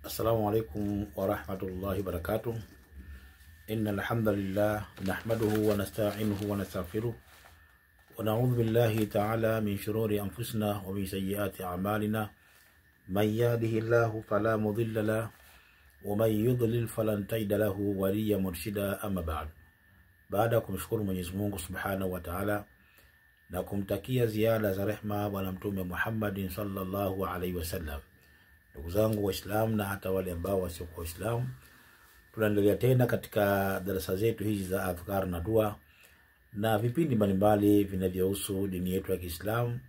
السلام عليكم ورحمة الله وبركاته. إن الحمد لله نحمده ونستعينه ونستغفره ونعوذ بالله تعالى من شرور أنفسنا ومن سيئات أعمالنا. من يهده الله فلا مضل له ومن يضلل فلن تجد له وليا مرشدا. أما baada kumshukuru Mwenyezi Mungu Subhanahu wa Ta'ala na kumtakia ziada za rehema bwana mtume Muhammad sallallahu alaihi wasallam. Ndugu zangu Waislamu na hata wale ambao wasio Waislamu, tunaendelea tena katika darasa zetu hizi za adhkar na dua na vipindi mbalimbali vinavyohusu dini yetu ya Kiislamu,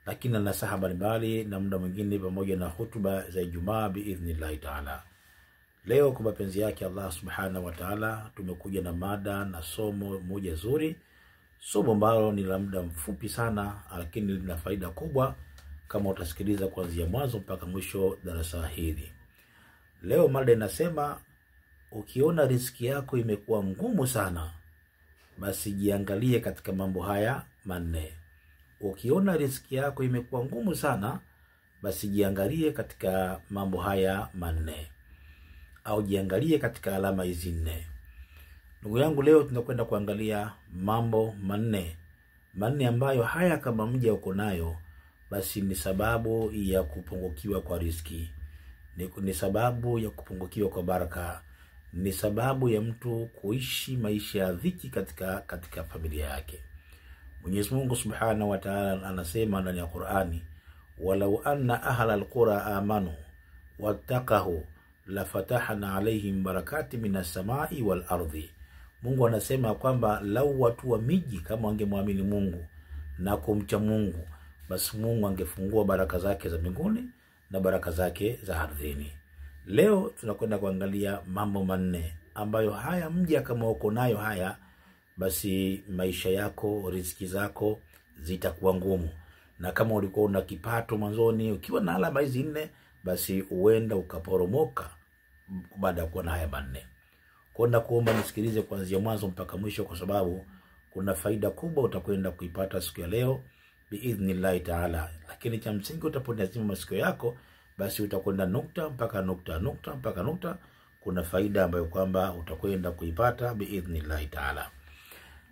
lakini na nasaha mbalimbali na muda mwingine pamoja na hutuba za Ijumaa biidhnillah Ta'ala. Leo kwa mapenzi yake Allah Subhanahu wa Ta'ala tumekuja na mada na somo moja zuri, somo ambalo ni la muda mfupi sana lakini lina faida kubwa kama utasikiliza kuanzia mwanzo mpaka mwisho darasa hili. Leo mada inasema, ukiona riziki yako imekuwa ngumu sana, basi jiangalie katika mambo haya manne. Ukiona riziki yako imekuwa ngumu sana, basi jiangalie katika mambo haya manne, au jiangalie katika alama hizi nne. Ndugu yangu, leo tunakwenda kuangalia mambo manne ambayo haya kama mja uko nayo, basi ni sababu ya kupungukiwa kwa riziki, ni sababu ya kupungukiwa kwa baraka, ni sababu ya mtu kuishi maisha ya dhiki katika familia yake. Mwenyezi Mungu Subhanahu wa Ta'ala anasema ndani ya Qur'ani, walau anna ahla alqura amanu wattaqahu lafatahna alaihim barakati minas samai wal ardi. Mungu anasema kwamba lau watu wa miji kama wangemwamini Mungu na kumcha Mungu, basi Mungu angefungua baraka zake za mbinguni na baraka zake za ardhini. Leo tunakwenda kuangalia mambo manne ambayo haya mja kama uko nayo haya, basi maisha yako, riziki zako zitakuwa ngumu. Na kama ulikuwa una kipato mwanzoni, ukiwa na alama hizi nne, basi uenda ukaporomoka baada ya kuwa na haya manne. Kwenda kuomba nisikilize kuanzia mwanzo mpaka mwisho, kwa sababu kuna faida kubwa utakwenda kuipata siku ya leo biidhnillah Ta'ala. Lakini cha msingi utapotazima masikio yako, basi utakwenda nukta mpaka nukta, kuna faida ambayo kwamba utakwenda kuipata biidhnillah Ta'ala.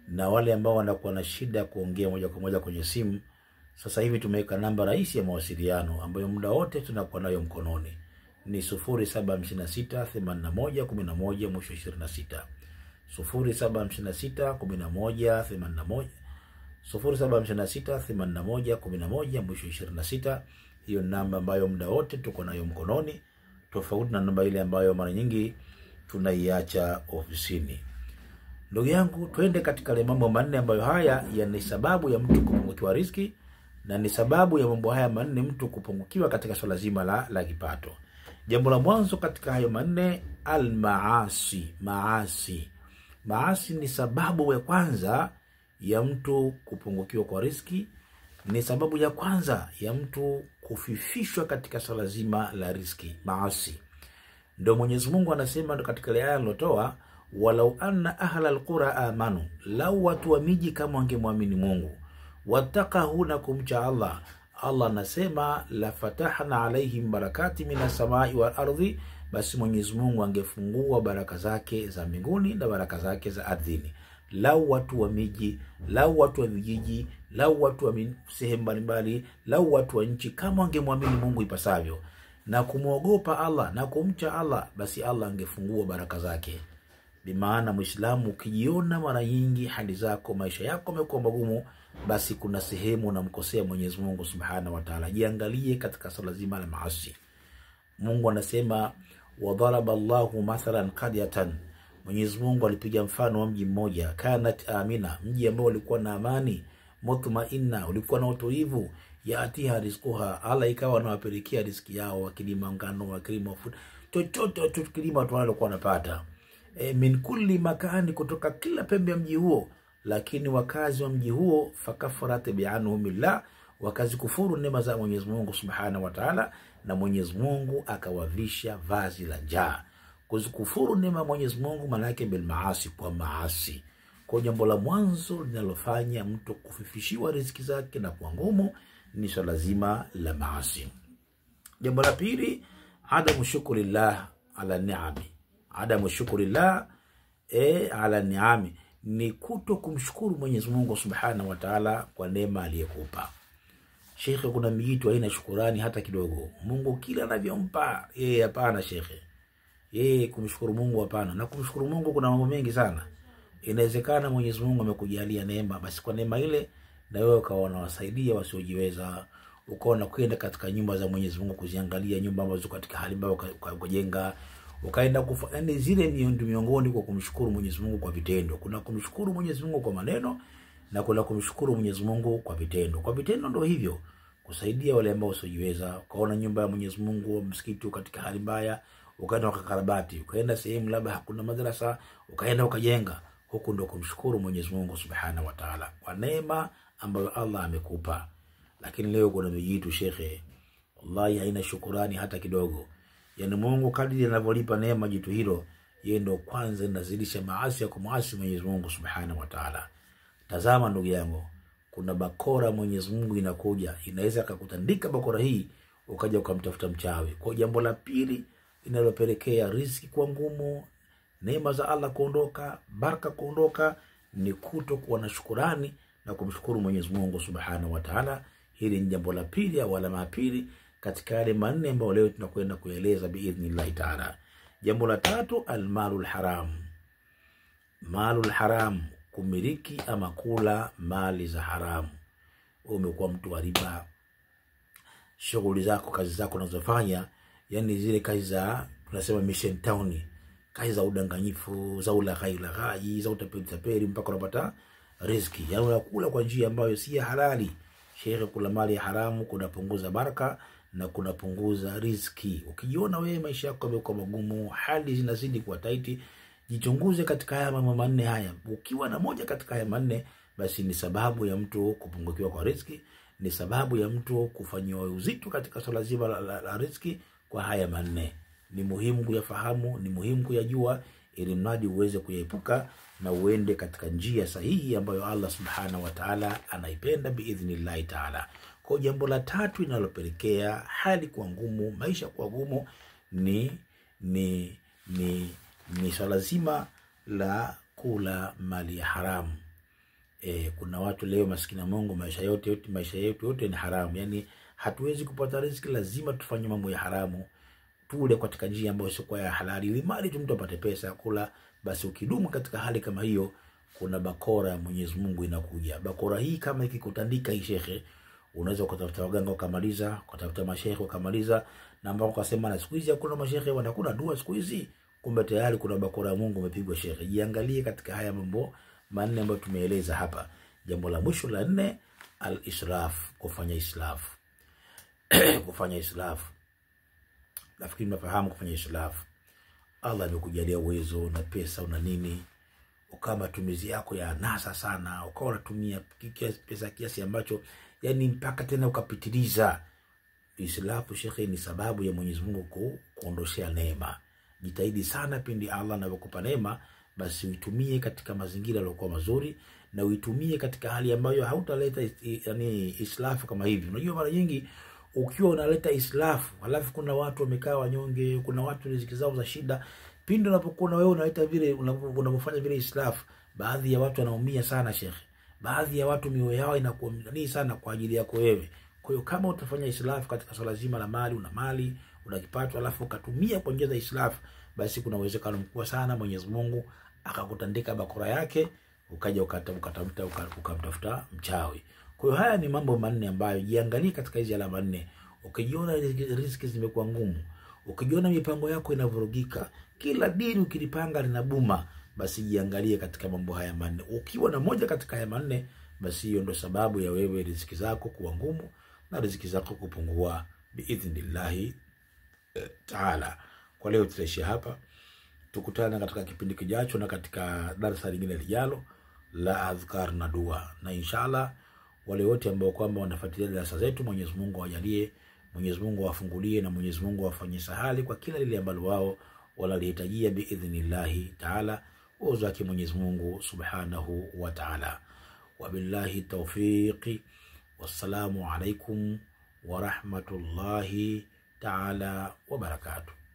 Na wale ambao wanakuwa na shida kuongea moja kwa moja kwenye simu, sasa hivi tumeweka namba rahisi ya mawasiliano ambayo muda wote tunakuwa nayo mkononi. Ni 0756811126 0756811126. Hiyo namba ambayo muda wote tuko nayo mkononi, tofauti na namba ile ambayo mara nyingi tunaiacha ofisini. Ndugu yangu, twende katika ile mambo manne ambayo haya ni sababu ya mtu kupungukiwa riziki, na ni sababu ya mambo haya manne mtu kupungukiwa katika swala zima la kipato. Jambo la mwanzo katika hayo manne, al-maasi. Maasi ni sababu ya kwanza ya mtu kupungukiwa kwa riziki, ni sababu ya kwanza ya mtu kufifishwa katika swala zima la riziki. Maasi ndio Mwenyezi Mungu anasema katika ile aya aliyotoa, walau anna ahla alqura amanu, lau watu wa miji kama wangemwamini Mungu, wattaqahu na kumcha Allah, Allah anasema la fatahna alaihim barakati minas samai wal ardi, basi Mwenyezi Mungu angefungua baraka zake za mbinguni na baraka zake za ardhini. Lau watu wa miji, lau watu wa vijiji, lau watu wa sehemu mbalimbali, lau watu wa nchi kama wangemwamini Mungu ipasavyo na kumuogopa Allah na kumcha Allah, basi Allah angefungua baraka zake. Bimaana Muislamu, ukijiona mara nyingi hali zako, maisha yako yamekuwa magumu, basi kuna sehemu unamkosea Mwenyezi Mungu Subhanahu wa Ta'ala. Jiangalie katika swala zima la maasi. Mungu anasema, wadharaba Allahu mathalan qaryatan, Mwenyezi Mungu alipiga mfano wa mji mmoja, kanat amina, mji ambao ulikuwa na amani, mutmainna, ulikuwa na utulivu, yaatiha rizquha, Allah ikawa anawapelekea riziki yao, wakilima ngano, wakilima mafuta, chochote tukilima watu walikuwa wanapata min kulli makani, kutoka kila pembe ya mji huo. Lakini wakazi wa mji huo, fakafarat bi'anhumillah, wakazi kufuru neema za Mwenyezi Mungu Subhanahu wa Ta'ala, na Mwenyezi Mungu akawavisha vazi la njaa. Kuzikufuru neema Mwenyezi Mungu maana yake bil maasi, kwa maasi. Kwa jambo la mwanzo linalofanya mtu kufifishiwa riziki zake na kuwa ngumu ni swala zima la maasi. Jambo la pili, adamu shukrillah ala ni'ami. Adamu shukrillah ala ni'ami ni kuto kumshukuru Mwenyezi Mungu Subhanahu wa Ta'ala kwa neema aliyekupa. Shekhe, kuna mijitu haina shukurani hata kidogo. Mungu kila anavyompa hapana shekhe. Kumshukuru Mungu hapana. Na kumshukuru Mungu kuna mambo mengi sana. Inawezekana Mwenyezi Mungu amekujalia neema, basi kwa neema ile na wewe ukaona wasaidia wasiojiweza, ukaona kwenda katika nyumba za Mwenyezi Mungu kuziangalia nyumba ambazo katika hali mbaya ukajenga, ukaenda kufanya zile miongoni kwa kumshukuru Mwenyezi Mungu kwa vitendo. Kuna kumshukuru Mwenyezi Mungu kwa maneno na kuna kumshukuru Mwenyezi Mungu kwa vitendo. Kwa vitendo ndio hivyo, kusaidia wale ambao wasiojiweza, ukaona nyumba ya Mwenyezi Mungu, msikiti katika hali mbaya, ukaenda ukakarabati, ukaenda sehemu labda hakuna madrasa, ukaenda ukajenga. Huko ndio kumshukuru Mwenyezi Mungu Subhanahu wa Ta'ala kwa neema ambayo Allah amekupa. Lakini leo kuna mijitu shekhe, wallahi haina shukrani hata kidogo. Yani Mungu kadri anavyolipa neema jitu hilo, yeye ndio kwanza inazidisha maasi ya kumuasi Mwenyezi Mungu Subhanahu wa Ta'ala. Tazama ndugu yangu, kuna bakora Mwenyezi Mungu inakuja, inaweza akakutandika bakora hii ukaja ukamtafuta mchawi. Kwa jambo la pili linalopelekea riziki kuwa ngumu, neema za Allah kuondoka, baraka kuondoka, ni kutokuwa na shukrani na kumshukuru Mwenyezi Mungu Subhanahu wa Ta'ala. Hili ni jambo la pili au la pili katika yale manne ambayo leo tunakwenda kueleza biidhnillah Ta'ala. Jambo la tatu, almalul haram. Malul haram, kumiliki ama kula mali za haramu. Umekuwa mtu wa riba, shughuli zako, kazi zako unazofanya, yani zile kazi za tunasema mission town, kazi za udanganyifu, za ulaghai, za utapeli mpaka unapata riziki. Yani unakula kwa njia ambayo si halali. Sheikh, kula mali ya haramu kunapunguza baraka na kunapunguza riziki. Ukijiona wewe maisha yako yamekuwa magumu, hali zinazidi kuwa taiti, jichunguze katika haya mambo manne haya. Ukiwa na moja katika haya manne, basi ni sababu ya mtu kupungukiwa kwa riziki, ni sababu ya mtu kufanywa uzito katika swala zima la riziki. Kwa haya manne ni muhimu kuyafahamu, ni muhimu kuyajua, ili mradi uweze kuyaepuka na uende katika njia sahihi ambayo Allah Subhanahu wa Ta'ala anaipenda biidhnillah Ta'ala. Kwa jambo la tatu linalopelekea hali kuwa ngumu, maisha kuwa ngumu, ni swala zima la kula mali ya haramu. Kuna watu leo maskini Mungu maisha yote ni haramu. Yani hatuwezi kupata riziki, lazima tufanye mambo ya haramu, tule katika njia ambayo sio ya halali, ili mali tu mtu apate pesa kula. Basi ukidumu katika hali kama hiyo, kuna bakora ya Mwenyezi Mungu inakuja. Bakora hii kama ikikutandika hii shekhe, unaweza kutafuta waganga ukamaliza, kutafuta mashehe ukamaliza, na ambao ukasema na siku hizi hakuna mashehe wanakuna dua siku hizi, kumbe tayari kuna bakora ya Mungu umepigwa shekhe. Jiangalie katika haya mambo manne ambayo tumeeleza hapa. Jambo la mwisho la 4, al-israf, kufanya israf. Kufanya israf, nafikiri mnafahamu kufanya israf. Allah amekujalia uwezo na pesa una nini, ukawa matumizi yako ya anasa sana, ukawa unatumia pesa kiasi ambacho yani mpaka tena ukapitiliza. Islafu shekhe ni sababu ya Mwenyezi Mungu kuondoshea neema. Jitahidi sana pindi Allah anapokupa neema, basi uitumie katika mazingira yaliyokuwa mazuri, na uitumie katika hali ambayo hautaleta yani islafu kama hivi. Unajua mara nyingi ukiwa unaleta islafu, alafu kuna watu wamekaa wanyonge, kuna watu riziki zao za shida, pindi unapokuwa wewe unaleta vile unapofanya vile islafu, baadhi ya watu wanaumia sana shekhi. Baadhi ya watu mioyo yao inakuwa mzani sana kwa ajili yako wewe. Kwa hiyo kama utafanya islafu katika swala zima la mali, una mali, una kipato, alafu ukatumia kwa njia za islafu, basi kuna uwezekano mkubwa sana Mwenyezi Mungu akakutandika bakora yake, ukaja ukamtafuta mchawi. Kwa hiyo haya ni mambo manne ambayo jiangalie katika hizi alama 4. Ukijiona riziki zimekuwa ngumu, ukijiona mipango yako inavurugika, kila dini ukilipanga linabuma, basi jiangalie katika mambo haya manne. Ukiwa na moja katika haya manne, basi hiyo ndio sababu ya wewe riziki zako kuwa ngumu na riziki zako kupungua biidhnillah Ta'ala. Kwa leo tutaishia hapa. Tukutane katika kipindi kijacho na katika darasa lingine lijalo la adhkar na dua. Na inshallah wale wote ambao kwamba wanafuatilia darasa zetu, Mwenyezi Mungu awajalie, Mwenyezi Mungu awafungulie, na Mwenyezi Mungu afanye sahali kwa kila lile ambalo wao wanalihitajia biidhnillah Ta'ala. Uzaki Mwenyezi Mungu Subhanahu wa Ta'ala. Wabillahi tawfiqi. Wassalamu alaikum wa rahmatullahi ta'ala wa barakatuh.